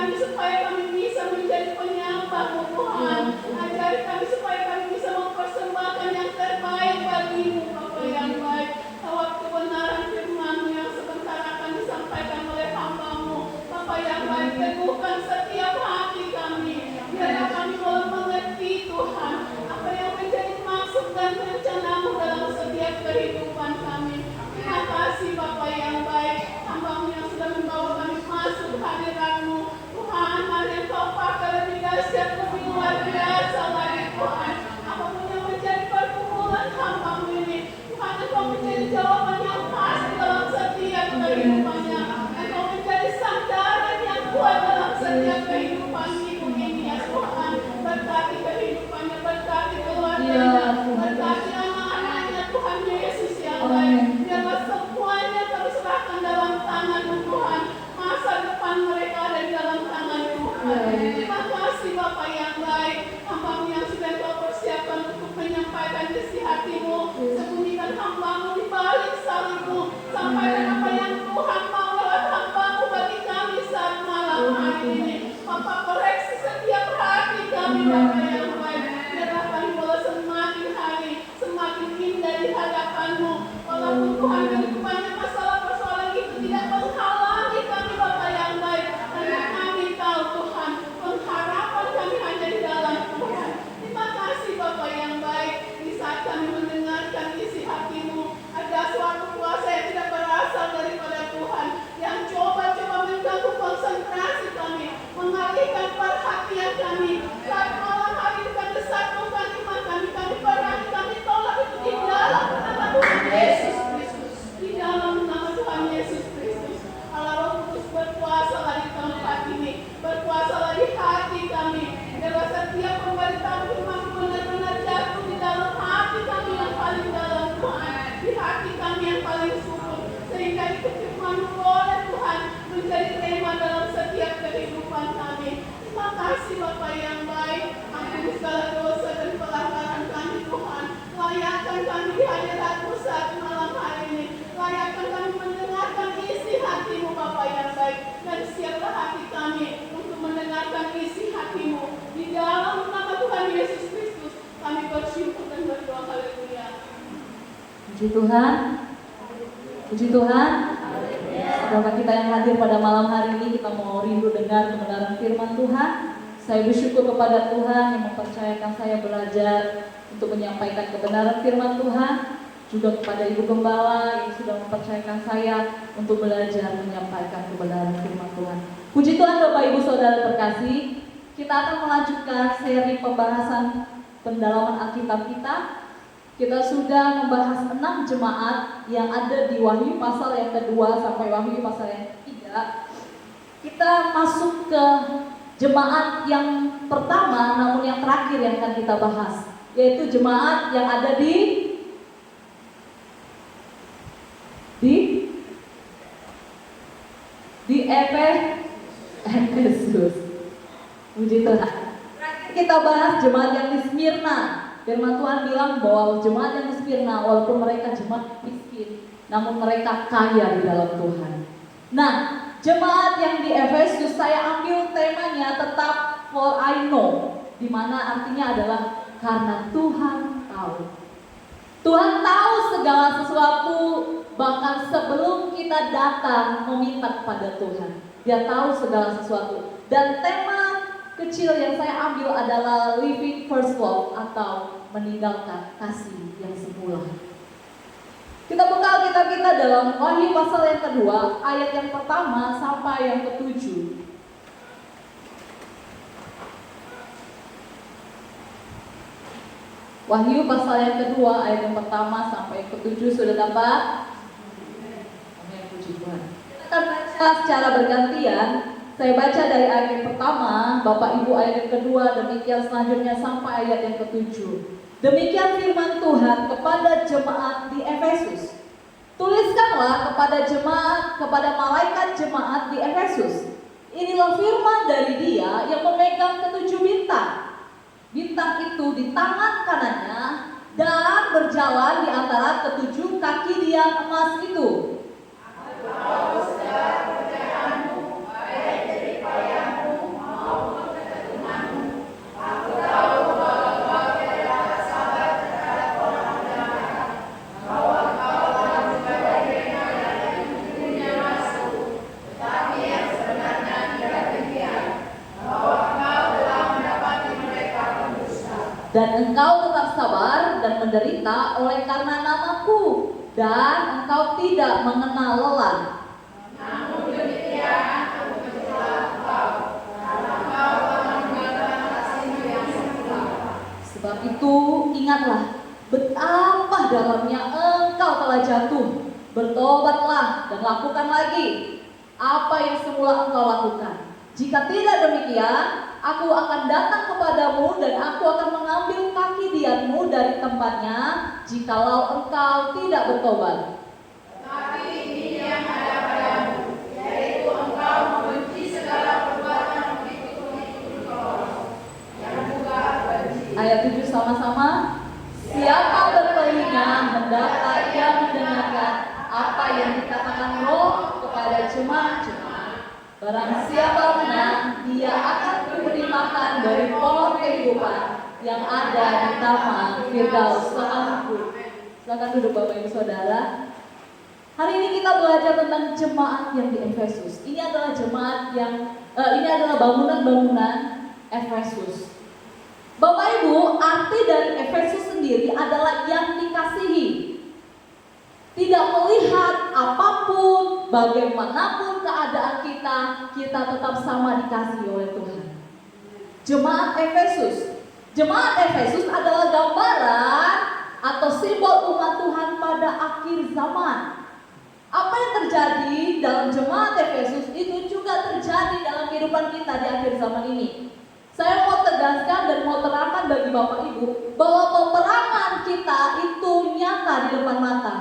kami supaya kami bisa menjadi penyambang Tuhan. Ajari kami supaya kami bisa mempersembahkan yang terbaik bagimu Bapa yang baik. Lewat kebenaran firman-Mu yang sebentar akan disampaikan oleh hamba-Mu Bapa yang baik, teguhkan setiap hati kami. Biarlah kami boleh mengerti Tuhan apa yang menjadi maksud dan rencana-Mu dalam setiap kehidupan kami. Terima kasih Bapa yang baik, hamba-Mu yang sudah membawa kami masuk hadirat-Mu Tuhan. Mari Engkau pakai lebih dahsyat, lebih luar biasa lagi Tuhan. Apapun yang menjadi pergumulan hamba-Mu ini, Tuhan Engkau menjadi jawaban yang pasti dalam setiap kehidupannya. Engkau menjadi sandaran yang kuat dalam setiap kehidupan hidup ini ya Tuhan. Berkati kehidupannya, berkati keluarganya, berkati anak-anaknya Tuhan Yesus yang baik. Biarlah semuanya kami serahkan dalam tangan-Mu Tuhan. Masa depan mereka ada di dalam tangan Tuhan. Terima kasih Bapa yang baik, hamba-Mu yang sudah Engkau persiapkan untuk menyampaikan isi hati-Mu. Sembunyikan hamba-Mu di balik salib-Mu. Sampaikan apa yang Tuhan mau lewat hamba-Mu bagi kami saat malam hari ini. Bapa, koreksi setiap hati kami Bapa yang baik. Biarlah kami boleh semakin hari semakin indah di hadapan-Mu. Walaupun Tuhan kehidupannya masalah persoalan itu tidak menghalangi kami Bapa yang baik. Karena kami tahu Tuhan, pengharapan kami hanya di dalam Tuhan. Terima kasih Bapa yang baik. Di saat kami mendengarkan isi hati-Mu, ada suatu kuasa yang tidak berasal daripada Tuhan, yang coba-coba mengganggu konsentrasi kami, mengalihkan perhatian kami. Saat malam hari ini kami satukan iman kami berani, kami tolak itu di dalam nama Tuhan Yesus Kristus. Di dalam nama Tuhan Yesus Kristus. Allah Roh Kudus berkuasalah di tempat ini, berkuasalah di hati kami. Biarlah setiap pemberitaan firman benar-benar jatuh di dalam hati kami yang paling dalam Tuhan, di hati kami yang paling subur, sehingga itu firman boleh Tuhan menjadi tema dalam setiap kehidupan kami. Terima kasih Bapa yang baik. Ampuni segala dosa dan pelanggaran kami Tuhan. Layakkan kami di hadirat-Mu saat malam hari ini. Layakkan kami mendengarkan isi hati-Mu Bapa yang baik. Dan siaplah hati kami untuk mendengarkan isi hati-Mu. Di dalam nama Tuhan Yesus Kristus kami bersyukur dan berdoa. Haleluya. Puji Tuhan. Puji Tuhan. Saudara kita yang hadir pada malam hari ini, kita mau rindu dengar kebenaran firman Tuhan. Saya bersyukur kepada Tuhan yang mempercayakan saya belajar untuk menyampaikan kebenaran firman Tuhan. Juga kepada Ibu Gembala yang sudah mempercayakan saya untuk belajar menyampaikan kebenaran firman Tuhan. Puji Tuhan Bapak Ibu Saudara terkasih, kita akan melanjutkan seri pembahasan pendalaman Alkitab kita. Kita sudah membahas 6 jemaat yang ada di Wahyu pasal yang kedua sampai Wahyu pasal yang ketiga. Kita masuk ke jemaat yang pertama namun yang terakhir yang akan kita bahas, yaitu jemaat yang ada di Efesus. Puji Tuhan. Terakhir kita bahas jemaat yang di Smyrna. Firman Tuhan bilang bahwa jemaat yang di Smyrna walaupun mereka jemaat miskin, namun mereka kaya di dalam Tuhan. Nah, jemaat yang di Efesus saya ambil temanya tetap for I know, di mana artinya adalah karena Tuhan tahu. Tuhan tahu segala sesuatu, bahkan sebelum kita datang meminta kepada Tuhan. Dia tahu segala sesuatu. Dan tema kecil yang saya ambil adalah living first love atau meninggalkan kasih yang semula. Kita buka Alkitab kita dalam Wahyu pasal yang kedua, ayat yang pertama sampai yang ketujuh. Wahyu pasal yang kedua, ayat yang pertama sampai yang ketujuh, sudah dapat? Amin, puji Tuhan. Kita akan baca secara bergantian. Saya baca dari ayat yang pertama, Bapak Ibu ayat yang kedua, demikian selanjutnya sampai ayat yang ketujuh. Demikian firman Tuhan kepada jemaat di Efesus. Tuliskanlah kepada malaikat jemaat di Efesus. Inilah firman dari Dia yang memegang ketujuh bintang. Bintang itu di tangan kanannya dan berjalan di antara ketujuh kaki Dia emas itu. Dan engkau tetap sabar dan menderita oleh karena namaku, dan engkau tidak mengenal lelah. Namun demikian aku mencela engkau, karena engkau telah meninggalkan kasih-Mu yang semula. Sebab itu ingatlah betapa dalamnya engkau telah jatuh. Bertobatlah dan lakukan lagi apa yang semula engkau lakukan. Jika tidak demikian, aku akan datang kepadamu dan aku akan mengambil kaki dianmu dari tempatnya, jikalau engkau tidak bertobat. Tapi ini yang ada padamu, yaitu engkau membenci segala perbuatan mengikuti Taurat, yang juga benci. Ayat 7 sama-sama. Siapa bertelinga hendaklah ia mendengarkan apa yang dikatakan Roh kepada jemaat-jemaat. Barang siapa menang, dia akan diberi makan dari pohon kehidupan yang ada di taman Firdaus Tuhanku. Silakan duduk Bapak Ibu Saudara. Hari ini kita belajar tentang jemaat yang di Efesus. Ini adalah jemaat yang ini adalah bangunan-bangunan Efesus. Bapak Ibu, arti dari Efesus sendiri adalah yang dikasihi. Tidak melihat apapun, bagaimanapun keadaan kita tetap sama dikasihi oleh Tuhan. Jemaat Efesus. Jemaat Efesus adalah gambaran atau simbol umat Tuhan pada akhir zaman. Apa yang terjadi dalam jemaat Efesus itu juga terjadi dalam kehidupan kita di akhir zaman ini. Saya mau tegaskan dan mau terangkan bagi Bapak Ibu bahwa peperangan kita itu nyata di depan mata.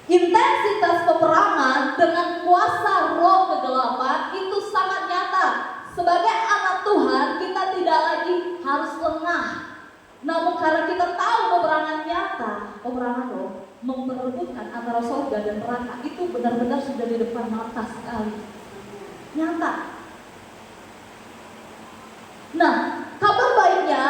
Intensitas peperangan dengan kuasa roh kegelapan itu sangat nyata. Sebagai anak Tuhan kita tidak lagi harus lengah. Namun karena kita tahu peperangan nyata, peperangan roh memperebutkan antara surga dan neraka, itu benar-benar sudah di depan mata sekali. Nyata. Nah, kabar baiknya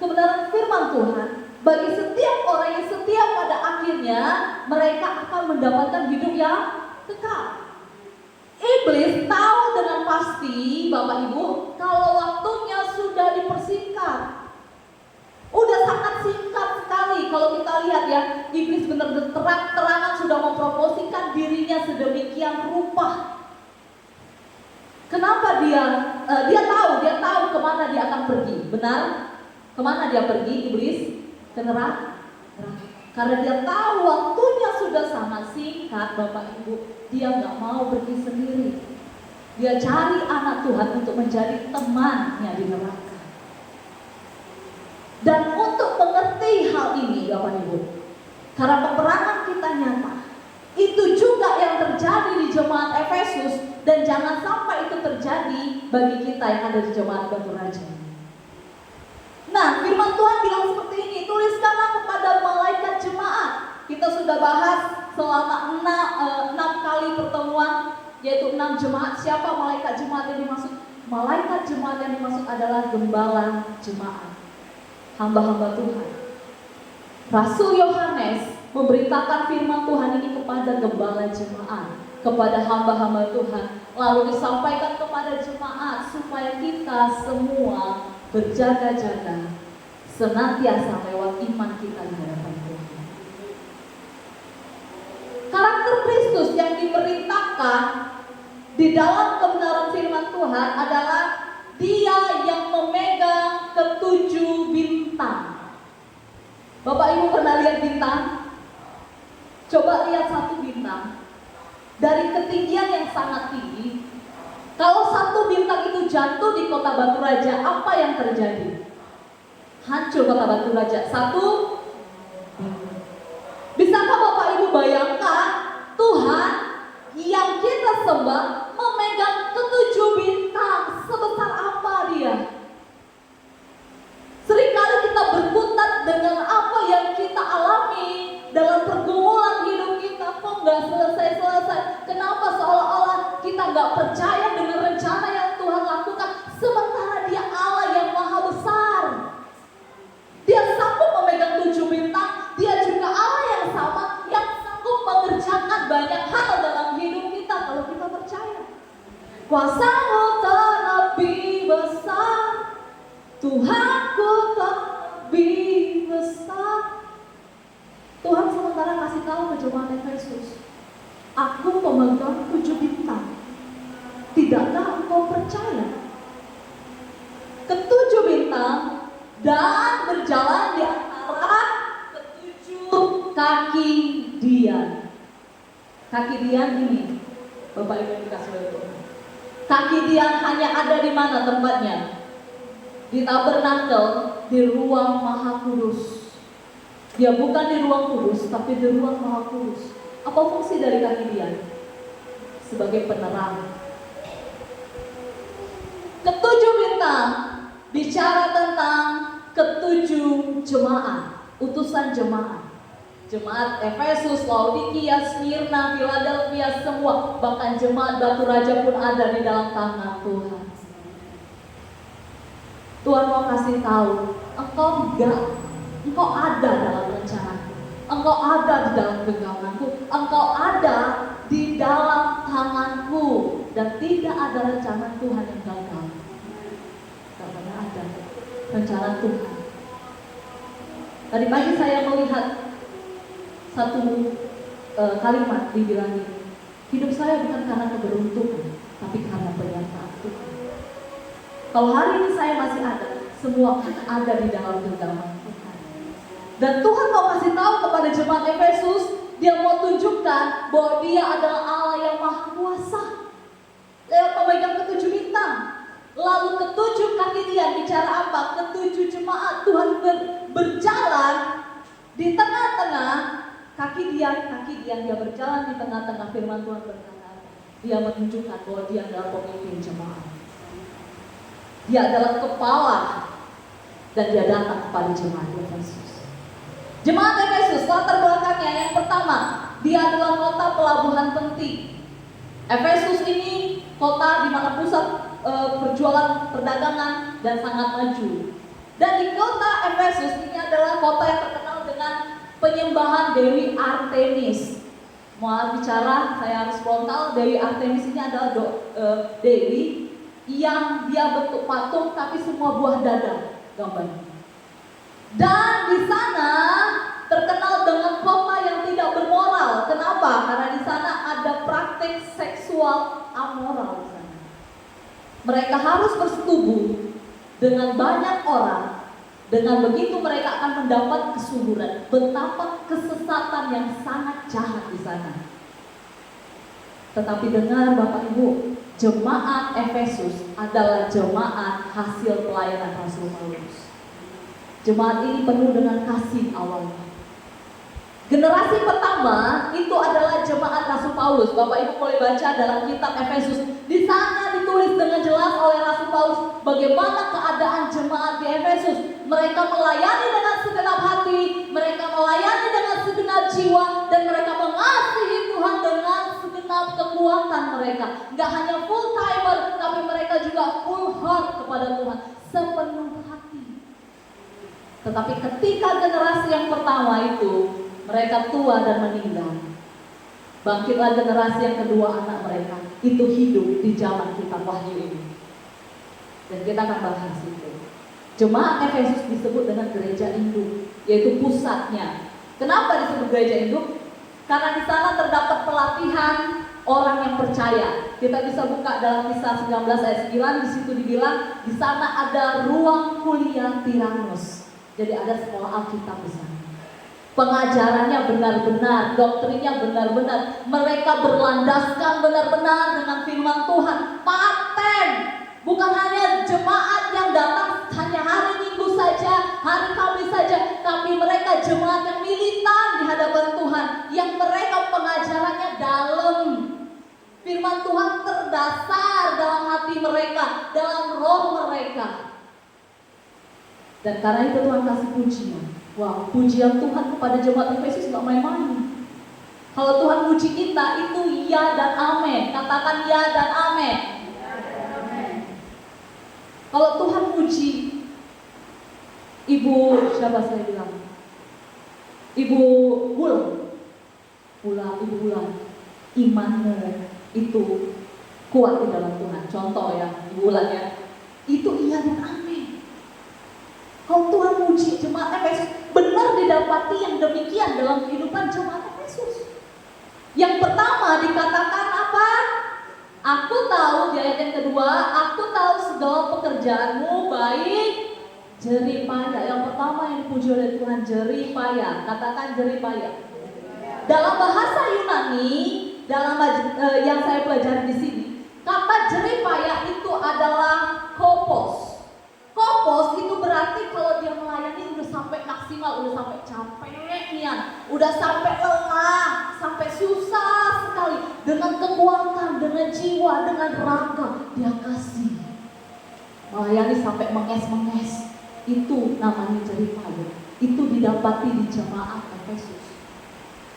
kebenaran firman Tuhan bagi setiap orang yang setia pada akhirnya mereka akan mendapatkan hidup yang kekal. Iblis tahu dengan pasti Bapak Ibu kalau waktunya sudah dipersingkat. Udah sangat singkat sekali kalau kita lihat ya, iblis benar-benar terang-terangan sudah mempromosikan dirinya sedemikian rupa. Kenapa dia tahu kemana dia akan pergi, benar? Kemana dia pergi iblis? Ke neraka. Karena dia tahu waktunya sudah sangat singkat Bapak Ibu, dia nggak mau pergi sendiri. Dia cari anak Tuhan untuk menjadi temannya di neraka. Dan untuk mengerti hal ini Bapak Ibu, karena peperangan kita nyata, itu juga yang terjadi di jemaat Efesus. Dan jangan sampai itu terjadi bagi kita yang ada di jemaat Batu Raja. Nah, firman Tuhan bilang seperti ini, tuliskanlah kepada malaikat jemaat. Kita sudah bahas selama 6 kali pertemuan, yaitu 6 jemaat. Siapa malaikat jemaat yang dimaksud? Malaikat jemaat yang dimaksud adalah gembala jemaat, hamba-hamba Tuhan. Rasul Yohanes memberitakan firman Tuhan ini kepada gembala jemaat, kepada hamba-hamba Tuhan, lalu disampaikan kepada jemaat supaya kita semua berjaga-jaga senantiasa lewat iman kita di hadapan Tuhan. Karakter Kristus yang diperintahkan di dalam kebenaran firman Tuhan adalah Dia yang memegang ketujuh bintang. Bapak Ibu pernah lihat bintang? Coba lihat satu bintang dari ketinggian yang sangat tinggi. Kalau satu bintang itu jatuh di kota Batu Raja, apa yang terjadi? Hancur kota Batu Raja. Satu. Bisakah Bapak Ibu bayangkan Tuhan yang kita sembah memegang ketujuh bintang, sebesar apa Dia? Seringkali kita berkutat dengan apa yang kita alami dalam pergumulan hidup kita. Kok nggak selesai-selesai? Kenapa seolah-olah kita nggak percaya dengan rencana yang Tuhan lakukan? Sementara Dia Allah yang maha besar. Dia sanggup memegang 7 bintang. Dia juga Allah yang sama, yang sanggup mengerjakan banyak hal dalam hidup kita kalau kita percaya. lebih besar. Tuhan sementara kasih tahu ke jemaat Efesus, aku pemegang 7 bintang. Tidakkah engkau percaya? Ketujuh bintang dan berjalan di antara ketujuh kaki Dia. Kaki Dia ini, Bapak Ibu yang dikasih oleh Tuhan. Kaki Dia hanya ada di mana tempatnya? Di tabernakel, di ruang Maha Kudus. Dia bukan di ruang kudus, tapi di ruang Maha Kudus. Apa fungsi dari kaki Dia? Sebagai penerang. Ketujuh bintang bicara tentang ketujuh jemaat, utusan jemaat. Jemaat Efesus, Laodikia, Smyrna, Philadelphia, semua, bahkan jemaat Batu Raja pun ada di dalam tangan Tuhan. Tuhan mau kasih tahu, engkau ada dalam rencanaku, engkau ada di dalam genggamanku, engkau ada di dalam tanganku, dan tidak ada rencana Tuhan yang gagal. Tidak pernah ada rencana Tuhan. Tadi pagi saya melihat satu kalimat dibilang ini, hidup saya bukan karena keberuntungan, tapi karena penyertaan Tuhan. Kalau hari ini saya masih ada, semua ada di dalam genggaman Tuhan. Dan Tuhan mau kasih tahu kepada jemaat Efesus, Dia mau tunjukkan bahwa Dia adalah Allah yang Maha Kuasa. Lewat pemegang ketujuh bintang. Lalu ketujuh kaki Dia bicara apa? Ketujuh jemaat Tuhan berjalan di tengah-tengah kaki Dia berjalan di tengah-tengah. Firman Tuhan berkata, Dia menunjukkan bahwa Dia adalah pemimpin jemaat. Dia adalah kepala, dan Dia datang kepada jemaat Efesus. Jemaat Efesus, latar belakangnya yang pertama, dia adalah kota pelabuhan penting. Efesus ini kota di mana pusat perjualan perdagangan dan sangat maju. Dan di kota Efesus ini adalah kota yang terkenal dengan penyembahan Dewi Artemis. Mau bicara, saya harus frontal. Dewi Artemis ini adalah dewi yang dia bentuk patung tapi semua buah dada gambarnya. Dan di sana terkenal dengan kota yang tidak bermoral. Kenapa? Karena di sana ada praktik seksual amoral di sana. Mereka harus bersetubuh dengan banyak orang. Dengan begitu mereka akan mendapat kesuburan. Betapa kesesatan yang sangat jahat di sana. Tetapi dengar Bapak Ibu, jemaat Efesus adalah jemaat hasil pelayanan Rasul Paulus. Jemaat ini penuh dengan kasih awalnya. Generasi pertama itu adalah jemaat Rasul Paulus. Bapak Ibu boleh baca dalam kitab Efesus. Di sana ditulis dengan jelas oleh Rasul Paulus bagaimana keadaan jemaat di Efesus. Mereka melayani dengan segenap hati, mereka melayani dengan segenap jiwa, dan mereka mengasihi Tuhan dengan segenap kekuatan mereka. Gak hanya full timer, tapi mereka juga full heart kepada Tuhan, sepenuh hati. Tetapi ketika generasi yang pertama itu mereka tua dan meninggal, bangkitlah generasi yang kedua, anak mereka itu hidup di zaman kitab Wahyu ini. Dan kita akan bahas itu. Jemaat Efesus disebut dengan gereja induk, yaitu pusatnya. Kenapa disebut gereja induk? Karena di sana terdapat pelatihan orang yang percaya. Kita bisa buka dalam Kisah 19 ayat 9, di situ dibilang di sana ada ruang kuliah Tiranus. Jadi ada sekolah Alkitab di sana. Pengajarannya benar-benar, doktrinnya benar-benar, mereka berlandaskan benar-benar dengan firman Tuhan. Paten, bukan hanya jemaat yang datang hanya hari Minggu saja, hari Kamis saja, tapi mereka jemaat yang militan di hadapan Tuhan, yang mereka pengajarannya dalam. Firman Tuhan terdasar dalam hati mereka, dalam roh mereka. Dan karena itu Tuhan kasih pujian. Wah, pujian Tuhan kepada jemaat Efesus gak main-main. Kalau Tuhan puji kita, itu ya dan amin. Katakan ya dan amin. Kalau Tuhan puji Ibu, siapa saya bilang? Ibu Bulan, imanmu itu kuat di dalam Tuhan. Contoh ya, Ibu Bulan ya, itu iya dan amin. Kalau Tuhan puji jemaat terlihat dalam kehidupan jemaat Efesus. Yang pertama dikatakan apa? Aku tahu, di ayat yang kedua, aku tahu segala pekerjaanmu baik, jeripaya. Yang pertama yang dipuji oleh Tuhan, jeripaya. Katakan jeripaya. Dalam bahasa Yunani, yang saya pelajari di sini, kata jeripaya itu adalah kopos. Kopos itu berarti kalau dia melayani udah sampai maksimal, udah sampai capek nian, udah sampai lelah, sampai susah sekali. Dengan kekuatan, dengan jiwa, dengan raga, dia kasih. Melayani sampai menges-menges. Itu namanya jeripaya. Itu didapati di jemaat Efesus.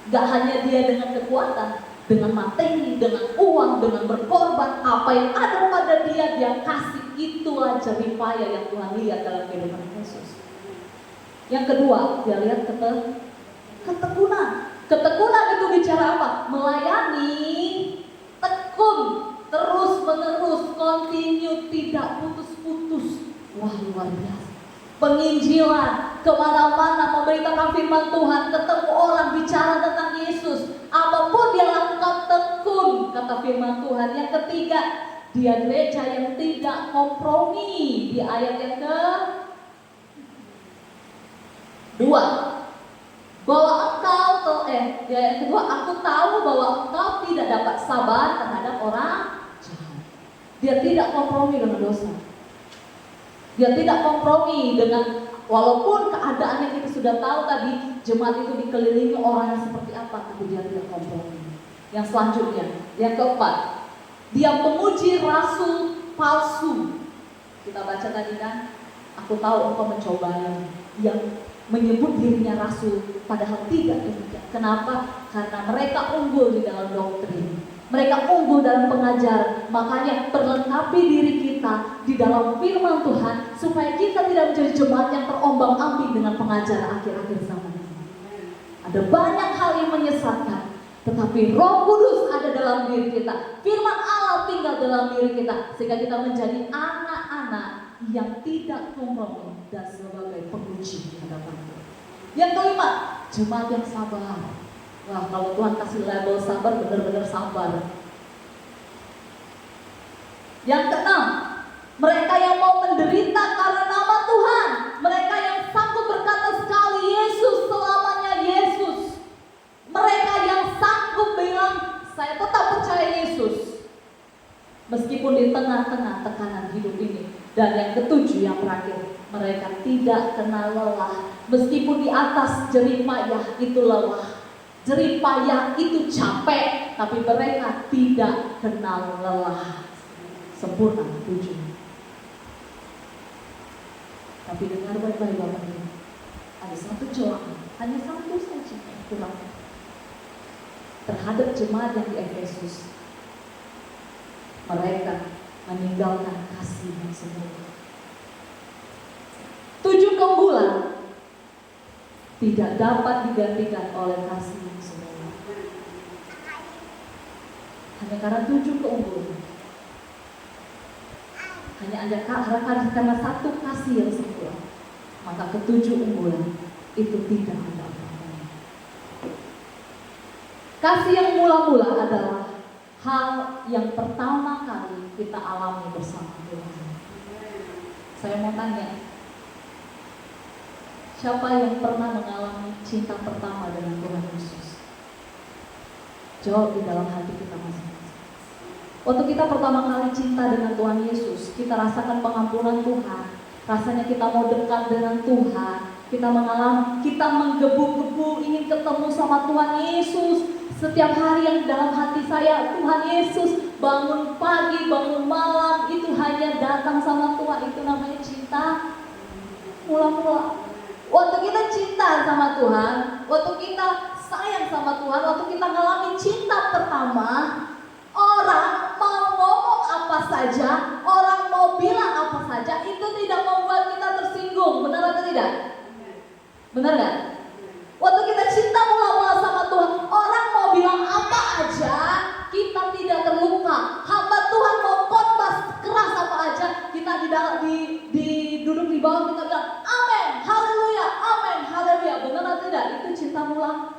Gak hanya dia dengan kekuatan, dengan materi, dengan uang, dengan berkorban, apa yang ada pada dia kasih. Itulah jeripaya yang Tuhan lihat dalam kehidupan Yesus. Yang kedua, dia lihat ketekunan. Ketekunan itu bicara apa? Melayani, tekun, terus menerus, continue, tidak putus-putus. Wah, luar biasa. Penginjilan, kemana-mana memberitakan firman Tuhan, ketemu orang, bicara tentang Yesus. Apapun dia lakukan, tekun, kata firman Tuhan. Yang ketiga, dia gereja yang tidak kompromi. Di ayat yang kedua, bahwa engkau di ayat kedua, aku tahu bahwa engkau tidak dapat sabar terhadap orang jahat. Dia tidak kompromi dengan dosa. Dia tidak kompromi dengan, walaupun keadaan yang kita sudah tahu tadi, jemaat itu dikelilingi orang yang seperti apa, tapi dia tidak kompromi. Yang selanjutnya, yang keempat, dia memuji rasul palsu. Kita baca tadi kan, aku tahu engkau mencobanya. Yang menyebut dirinya rasul, padahal tidak demikian. Kenapa? Karena mereka unggul di dalam doktrin. Mereka unggul dalam pengajaran. Makanya perlengkapi diri kita di dalam firman Tuhan, supaya kita tidak menjadi jemaat yang terombang-ambing dengan pengajaran akhir-akhir zaman ini. Ada banyak hal yang menyesatkan, tetapi Roh Kudus ada dalam diri kita. Firman Allah tinggal dalam diri kita, sehingga kita menjadi anak-anak yang tidak kompromi dan sebagai penguji di hadapan Tuhan. Yang kelima, jemaat yang sabar. Wah, kalau Tuhan kasih label sabar, benar-benar sabar. Yang keenam, mereka yang mau menderita karena nama Tuhan. Mereka yang sanggup berkata sekali Yesus, selamanya Yesus. Mereka yang sanggup bilang, saya tetap percaya Yesus, meskipun di tengah-tengah tekanan hidup ini. Dan yang ketujuh, yang terakhir, mereka tidak kenal lelah. Meskipun di atas jeripayah itu lelah, jeripayah itu capek, tapi mereka tidak kenal lelah. Sempurna, 7. Tapi dengar baik-baik Bapak Ibu, ada satu celaan, hanya satu saja yang kurang terhadap jemaat yang di Efesus. Mereka meninggalkan kasih yang sempurna. 7 keunggulan tidak dapat digantikan oleh kasih yang sempurna. Hanya karena 7 keunggulan, hanya ada karena satu kasih yang sempurna, maka ke-7 unggulan itu tidak ada apa-apanya. Kasih yang mula-mula adalah hal yang pertama kali kita alami bersama Tuhan. Saya mau tanya, siapa yang pernah mengalami cinta pertama dengan Tuhan Yesus? Jawab di dalam hati kita masing-masing. Waktu kita pertama kali cinta dengan Tuhan Yesus, kita rasakan pengampunan Tuhan. Rasanya kita mau dekat dengan Tuhan. Kita mengalami, kita menggebu-gebu ingin ketemu sama Tuhan Yesus. Setiap hari yang dalam hati saya, Tuhan Yesus, bangun pagi, bangun malam, itu hanya datang sama Tuhan. Itu namanya cinta mula-mula. Waktu kita cinta sama Tuhan, waktu kita sayang sama Tuhan, waktu kita mengalami cinta pertama, orang mau ngomong apa saja, orang mau bilang apa saja, itu tidak membuat kita tersinggung. Benar atau tidak? Benar gak? Waktu kita cinta mula-mula sama Tuhan, orang mau bilang apa aja, kita tidak terluka. Hamba Tuhan mau khotbah keras apa aja, kita duduk di bawah, kita bilang amin, haleluya, amin, haleluya. Benar atau tidak? Itu cinta cintamu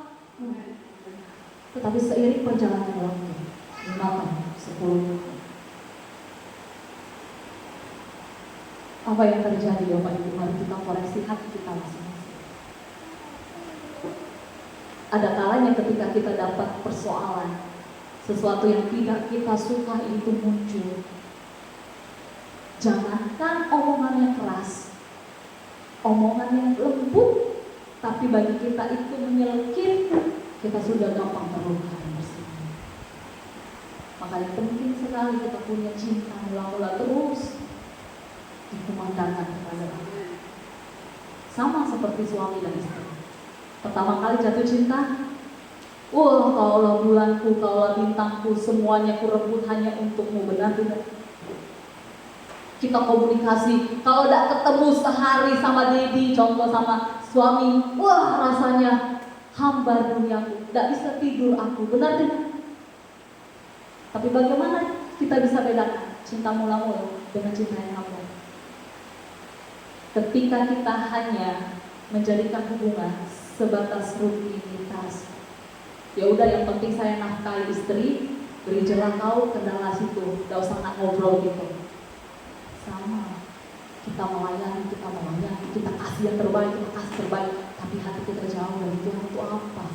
tetapi seiring perjalanan waktu 5 tahun, 10 tahun, apa yang terjadi Bapak Ibu? Mari kita koreksi hati kita masing-masing. Ada kalanya ketika kita dapat persoalan, sesuatu yang tidak kita suka itu muncul. Jangankan omongan yang keras, omongan yang lembut, tapi bagi kita itu menyelekit, kita sudah gampang terluka bersama. Makanya penting sekali kita punya cinta mula-mula terus dikumandangkan kepada Allah. Sama seperti suami dan istri. Pertama kali jatuh cinta, wah kaulah bulanku, kaulah bintangku, semuanya kurebut hanya untukmu, benar tidak? Kita komunikasi, kalau tidak ketemu sehari sama Dedi, contoh sama suami, wah rasanya hambar duniaku, tidak bisa tidur aku, benar tidak? Tapi bagaimana kita bisa bedakan cinta mula-mula dengan cinta yang hambar? Ketika kita hanya menjadikan hubungan sebatas rutinitas. Ya udah, yang penting saya nafkahi istri, berilah kau kendala situ, gak usah nak ngobrol gitu. Sama, kita melayani, kita kasih yang terbaik, kita kasih terbaik, tapi hati kita jauh dari Tuhan itu apa?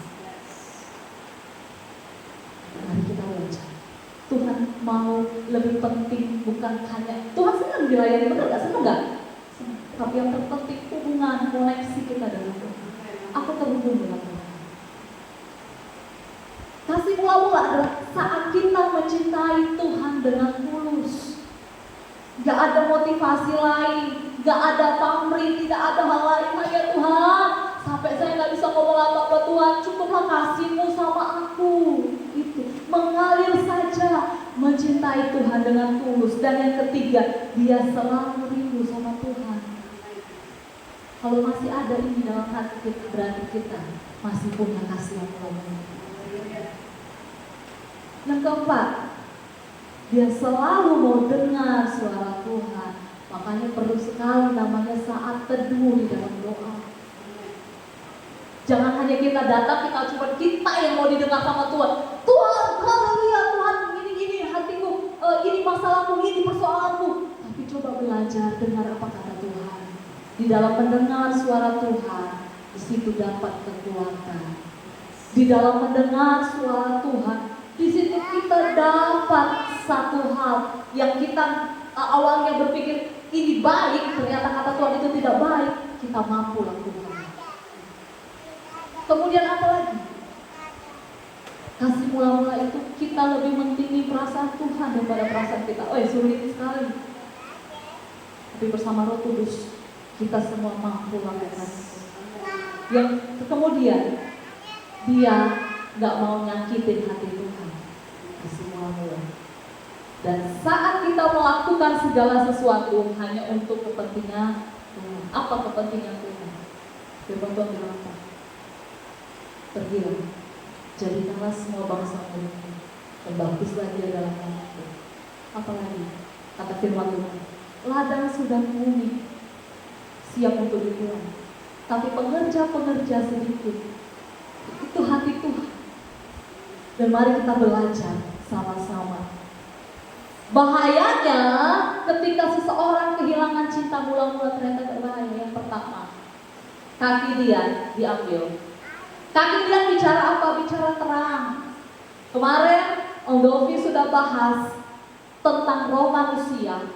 Mari kita belajar. Tuhan mau lebih penting bukan hanya Tuhan senang dilayani, benar gak? Senang gak? Tapi yang terpenting hubungan, koneksi kita dengan Tuhan. Aku terhubung dengan Tuhan. Kasih mula-mula adalah saat kita mencintai Tuhan dengan tulus. Gak ada motivasi lain, gak ada pamrih, tidak ada hal lain. Hanya Tuhan, sampai saya gak bisa ngomong apa-apa Tuhan, cukuplah kasih-Mu sama aku. Itu mengalir saja, mencintai Tuhan dengan tulus. Dan yang ketiga, dia selalu rindu sama Tuhan. Kalau masih ada ini dalam hati kita, berarti kita masih punya kasih yang mula-mula. Yang keempat, dia selalu mau dengar suara Tuhan. Makanya perlu sekali namanya saat teduh di dalam doa. Jangan hanya kita datang, cuma kita yang mau didengar sama Tuhan. Tuhan, haleluya, Tuhan, ini hatiku, ini masalahku, ini persoalanku. Tapi coba belajar dengar apa kata Tuhan. Di dalam mendengar suara Tuhan, di situ dapat kekuatan. Di dalam mendengar suara Tuhan, di situ kita dapat satu hal yang kita awalnya berpikir ini baik, ternyata kata Tuhan itu tidak baik, kita mampu lakukan. Kemudian apa lagi? Kasih mula-mula itu kita lebih mentinggi perasaan Tuhan daripada perasaan kita. Sulit sekali. Tapi bersama Roh Kudus kita semua mampu lakukan. Yang kemudian dia gak mau nyakitin hati Tuhan. Kasih mula-mula. Dan saat kita melakukan segala sesuatu hanya untuk kepentingan Tuhan. Apa kepentingan Tuhan? Firman Tuhan bilang apa? Pergilah, jadikanlah semua bangsa muridku, dan baptislah dia dalam namaku. Apalagi kata firman Tuhan, ladang sudah kuning, siap untuk dibuang, tapi pengerja-pengerja sedikit. Itu hati Tuhan. Dan mari kita belajar sama-sama. Bahayanya ketika seseorang kehilangan cinta mula-mula ternyata berbahaya. Yang pertama, kaki dia diambil. Kaki dia bicara apa? Bicara terang. Kemarin Om Dovi sudah bahas tentang roh manusia.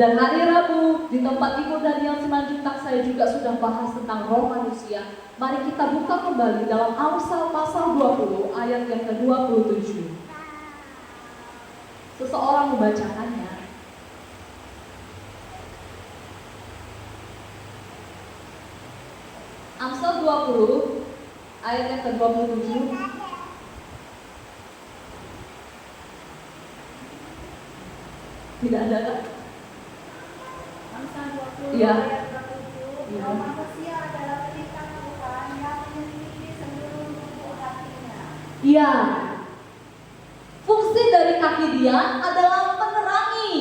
Dan hari Rabu di tempat Ibu Daniel Simanjuntak saya juga sudah bahas tentang roh manusia. Mari kita buka kembali dalam Amsal pasal 20 ayat yang ke-27. Seseorang membacakannya. Amsal 20 ayat yang ke-27. Tidak ada kan? Amsal 20 Iya. ayat 27. Iya. Roh manusia adalah perintah Tuhan yang menyelidiki seluruh lubuk hatinya. Iya. Fungsi dari kaki dia adalah menerangi.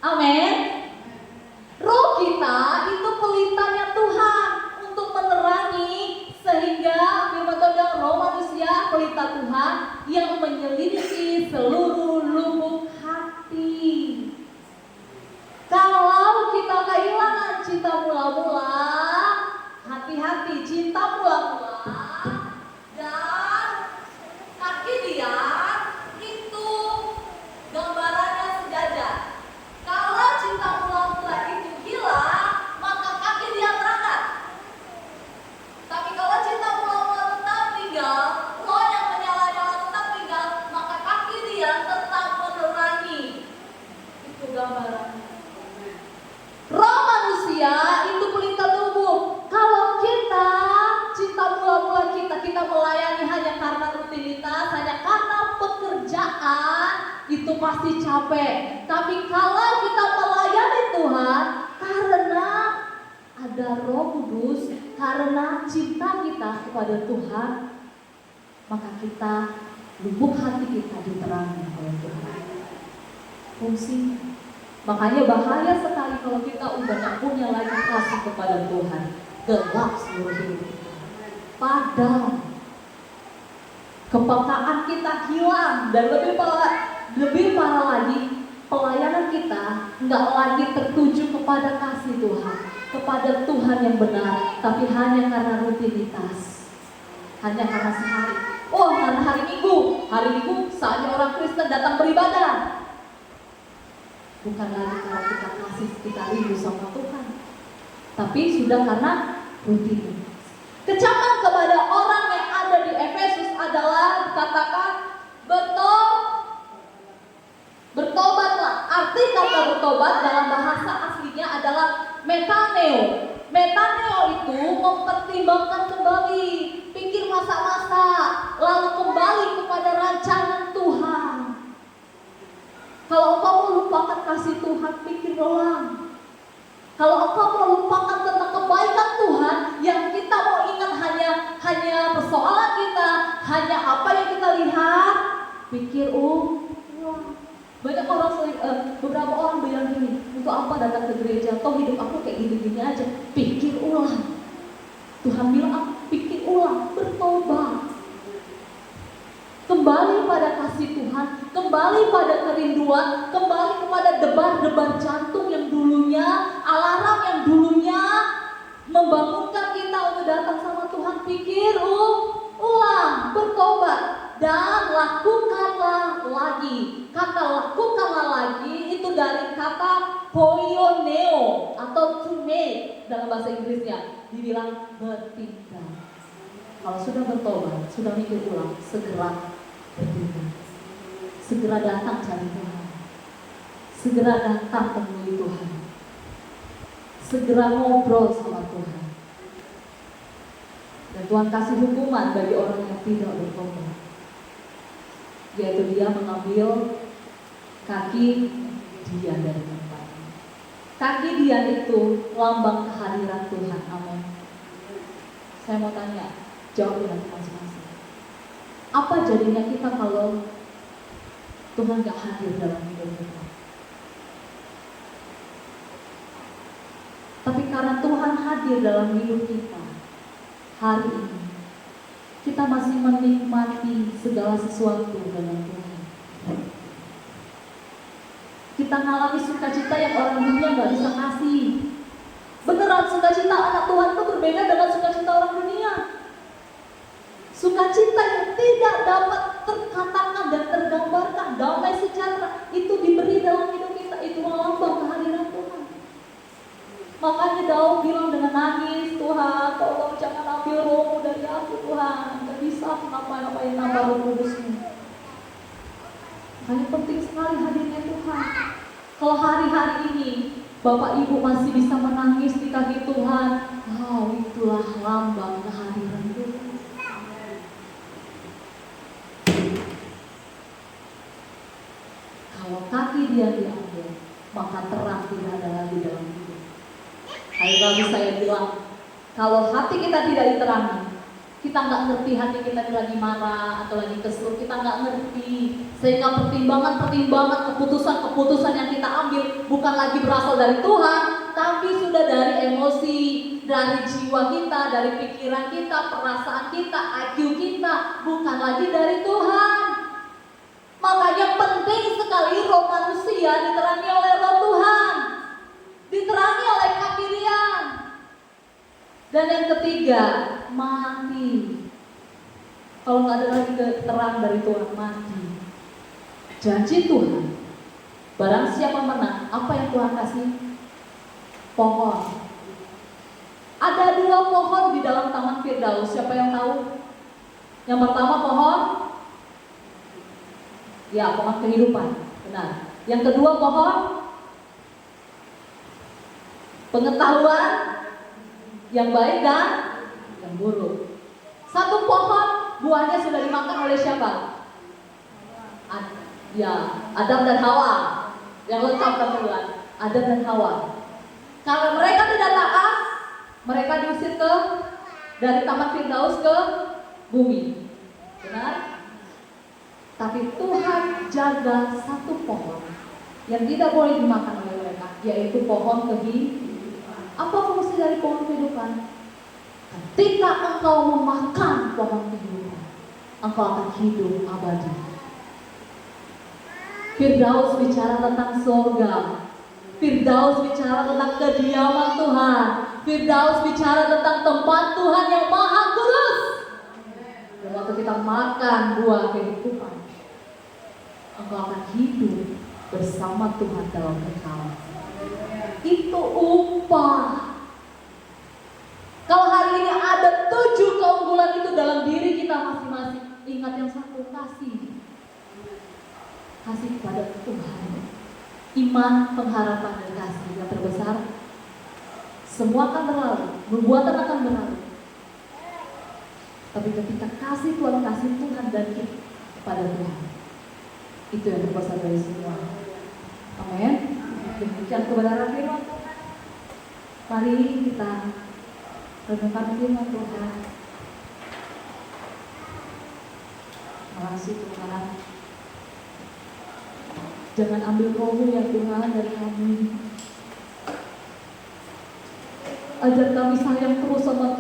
Amin. Roh kita itu pelitanya Tuhan untuk menerangi, sehingga Tuhan yang menyelidiki seluruh lubuk hati. Kalau kita kehilangan cinta mula-mula, hati-hati, cinta mula-mula dan kaki dia itu gambarannya sejajar. Kalau cinta mula-mula itu hilang, maka kaki dia berangkat. Tapi kalau cinta mula-mula tetap tinggal, roh yang menyala-nyala tetap tinggal, maka kaki dia tetap menerangi. Itu gambarannya. Roh manusia itu pelita tubuh. Kalau kita cinta mula-mula kita melayani hanya karena rutinitas, hanya karena pekerjaan, itu pasti capek. Tapi kalau kita melayani Tuhan karena ada Roh Kudus, karena cinta kita kepada Tuhan, maka kita, lubuk hati kita diterangi oleh Tuhan. Fungsinya. Makanya bahaya sekali kalau kita udah gak punya lagi kasih kepada Tuhan, gelap seluruh hidup kita. Padahal kepekaan kita hilang, dan lebih parah lagi, pelayanan kita nggak lagi tertuju kepada kasih Tuhan, kepada Tuhan yang benar, tapi hanya karena rutinitas, hanya karena sehari. Oh, karena hari Minggu saatnya orang Kristen datang beribadah. Bukan lagi karena kita kasih, kita rindu sama Tuhan, tapi sudah karena rutinitas. Kecaman kepada orang yang ada di Efesus adalah dikatakan bertobatlah. Arti kata bertobat dalam bahasa aslinya adalah metaneo. Metaneo itu mempertimbangkan kembali, pikir masa-masa, lalu kembali kepada rancangan Tuhan. Kalau engkau mau lupakan kasih Tuhan, pikir ulang. Kalau engkau mau lupakan tentang kebaikan Tuhan, yang kita mau ingat hanya persoalan kita, hanya apa yang kita lihat, pikir ulang. Banyak orang, beberapa orang bilang gini, untuk apa datang ke gereja? Toh hidup aku kayak gini-gini aja. Pikir ulang. Tuhan bilang, pikir ulang, bertobat. Kembali pada kasih Tuhan, kembali pada kerinduan, kembali kepada debar-debar jantung yang dulunya, alarm yang dulunya membangunkan kita untuk datang sama Tuhan. Pikir ulang, bertobat, dan lakukanlah lagi. Kata lakukanlah lagi itu dari kata poioneo atau to make dalam bahasa Inggrisnya, dibilang bertindak. Kalau sudah bertobat, sudah mikir ulang, segera bertindak. Segera datang cari Tuhan. Segera datang temui Tuhan. Segera ngobrol sama Tuhan. Dan Tuhan kasih hukuman bagi orang yang tidak bertobat, yaitu dia mengambil kaki dia dari tempatnya. Kaki dia itu lambang kehadiran Tuhan. Amin. Saya mau tanya, jawab dengan masing-masing. Apa jadinya kita kalau Tuhan gak hadir dalam hidup kita? Tapi karena Tuhan hadir dalam hidup kita hari ini, kita masih menikmati segala sesuatu dengan Tuhan. Kita mengalami sukacita yang orang dunia gak bisa kasih. Beneran, sukacita anak Tuhan itu berbeda dengan sukacita orang dunia. Sukacita yang tidak dapat terkatakan dan tergambarkan, damai sejahtera, itu diberi dalam hidup kita, itu melambang kehadiran Tuhan. Makanya Daud bilang dengan nangis, Tuhan, tolong jangan ambil rohmu dari aku Tuhan. Gak bisa aku ngapain nambah Roh Kudus-Mu. Makanya penting sekali hadirnya Tuhan. Kalau hari-hari ini Bapak Ibu masih bisa menangis di kaki Tuhan, wow, itulah lambang kehadiran Tuhan. Kalau kaki dia diambil, maka terang tidak ada lagi dalam hidup. Hari-hari saya bilang, kalau hati kita tidak diterangi, kita nggak ngerti hati kita lagi marah atau lagi kesel, kita nggak ngerti. Sehingga pertimbangan, keputusan yang kita ambil bukan lagi berasal dari Tuhan, tapi sudah dari emosi, dari jiwa kita, dari pikiran kita, perasaan kita, IQ kita, bukan lagi dari Tuhan. Makanya penting sekali roh manusia diterangi oleh roh Tuhan, diterangi oleh kafirian. Dan yang ketiga, mati. Kalau nggak ada lagi terang dari Tuhan, mati. Janji Tuhan, barang siapa menang, apa yang Tuhan kasih? Pohon. Ada 2 pohon di dalam Taman Firdaus. Siapa yang tahu? Yang pertama pohon, ya pohon kehidupan, benar. Yang kedua pohon pengetahuan yang baik dan yang buruk. Satu pohon buahnya sudah dimakan oleh siapa? Adam dan Hawa. Yang lengkap kan Tuhan, Adam dan Hawa. Karena mereka tidak taat, mereka diusir dari Taman Firdaus ke bumi. Benar? Tapi Tuhan jaga satu pohon yang tidak boleh dimakan oleh mereka, yaitu pohon kehidupan. Apa fungsi dari pohon kehidupan? Ketika engkau memakan pohon kehidupan, engkau akan hidup abadi. Firdaus bicara tentang surga. Firdaus bicara tentang kediaman Tuhan. Firdaus bicara tentang tempat Tuhan yang maha kudus. Dan waktu kita makan buah kehidupan, engkau akan hidup bersama Tuhan dalam kekal. Itu upah. Kalau hari ini ada 7 keunggulan itu dalam diri kita masing-masing, ingat yang satu, kasih. Kasih kepada Tuhan. Iman, pengharapan, dan kasih yang terbesar. Semua akan berlalu, nubuatan akan berlalu. Tapi ketika kasih Tuhan dan kita kepada Tuhan, itu yang terbesar dari semua. Amin. Demikian kebenaran firman Tuhan. Mari kita renungkan firman Tuhan. Makasih Tuhan. Jangan ambil rohmu ya Tuhan dari kami. Ajar kami sayang terus sama Tuhan.